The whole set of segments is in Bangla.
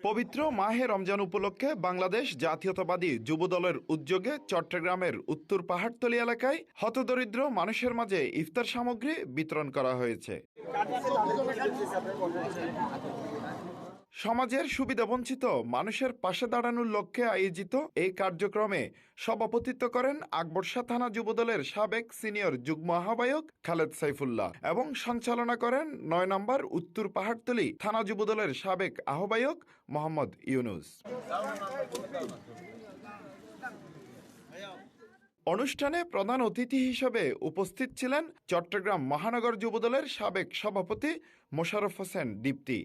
পবিত্র মাহে রমজান উপলক্ষে বাংলাদেশ জাতীয়তাবাদী যুবদলের উদ্যোগে চট্টগ্রামের উত্তর পাহাড়তলী এলাকায় হতদরিদ্র মানুষের মাঝে ইফতার সামগ্রী বিতরণ করা হয়েছে। সমাজের সুবিধাবঞ্চিত মানুষের পাশে দাঁড়ানোর লক্ষ্যে আয়োজিত এই কার্যক্রমে সভাপতিত্ব করেন আকবরশাহ থানা যুবদলের সাবেক সিনিয়র যুগ্ম আহ্বায়ক খালেদ সাইফুল্লাহ এবং সঞ্চালনা করেন ৯ নম্বর উত্তর পাহাড়তলী থানা যুবদলের সাবেক আহ্বায়ক মোহাম্মদ ইউনুস। অনুষ্ঠানে প্রধান অতিথি হিসেবে উপস্থিত ছিলেন চট্টগ্রাম মহানগর যুবদলের সাবেক সভাপতি মোশাররফ হোসেন দীপ্তি।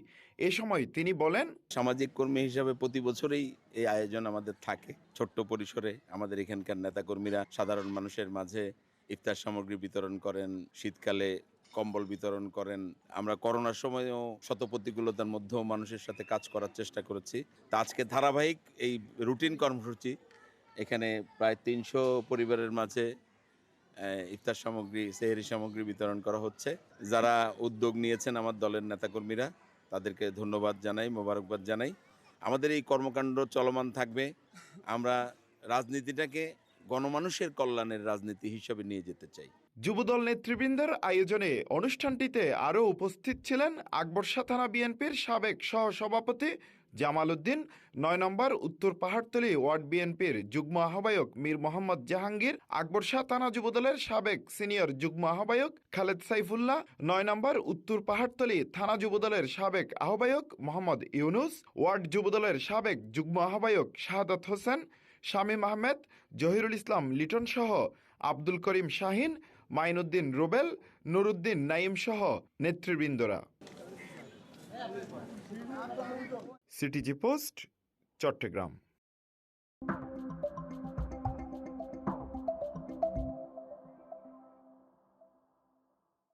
এ সময় তিনি বলেন, সামাজিক কর্মী হিসাবে প্রতি বছরেই এই আয়োজন আমাদের থাকে। ছোট্ট পরিসরে আমাদের এখানকার নেতাকর্মীরা সাধারণ মানুষের মাঝে ইফতার সামগ্রী বিতরণ করেন, শীতকালে কম্বল বিতরণ করেন। আমরা করোনার সময়ও শত প্রতিকূলতার মধ্যেও মানুষের সাথে কাজ করার চেষ্টা করেছি। তা আজকে ধারাবাহিক এই রুটিন কর্মসূচি, এখানে প্রায় ৩০০ পরিবারের মাঝে ইফতার সামগ্রী, সেহরি সামগ্রী বিতরণ করা হচ্ছে। যারা উদ্যোগ নিয়েছেন আমার দলের নেতাকর্মীরা, তাদেরকে ধন্যবাদ জানাই, মোবারকবাদ জানাই। আমাদের এই কর্মকাণ্ড চলমান থাকবে। আমরা রাজনীতিটাকে গণমানুষের কল্যাণের রাজনীতি হিসেবে নিয়ে যেতে চাই। যুবদল নেতৃবৃন্দের আয়োজনে অনুষ্ঠানটিতে আরও উপস্থিত ছিলেন আকবরশাহ থানা বিএনপির সাবেক সহসভাপতি জামাল উদ্দিন, ৯ নম্বর উত্তর পাহাড়তলী ওয়ার্ড বিএনপির যুগ্ম আহ্বায়ক মীর মোহাম্মদ জাহাঙ্গীর, আকবরশাহ থানা যুবদলের সাবেক সিনিয়র যুগ্ম আহ্বায়ক খালেদ সাইফুল্লাহ, ৯ নম্বর উত্তর পাহাড়তলী থানা যুবদলের সাবেক আহ্বায়ক মোহাম্মদ ইউনুস, ওয়ার্ড যুবদলের সাবেক যুগ্ম আহ্বায়ক শাহাদাত হোসেন, শামীম আহমেদ, জহিরুল ইসলাম লিটন সহ আব্দুল করিম শাহিন, মাইনুদ্দিন রুবেল, নুরুদ্দিন নাইম সহ নেতৃবৃন্দরা। CTG post, Chittagong.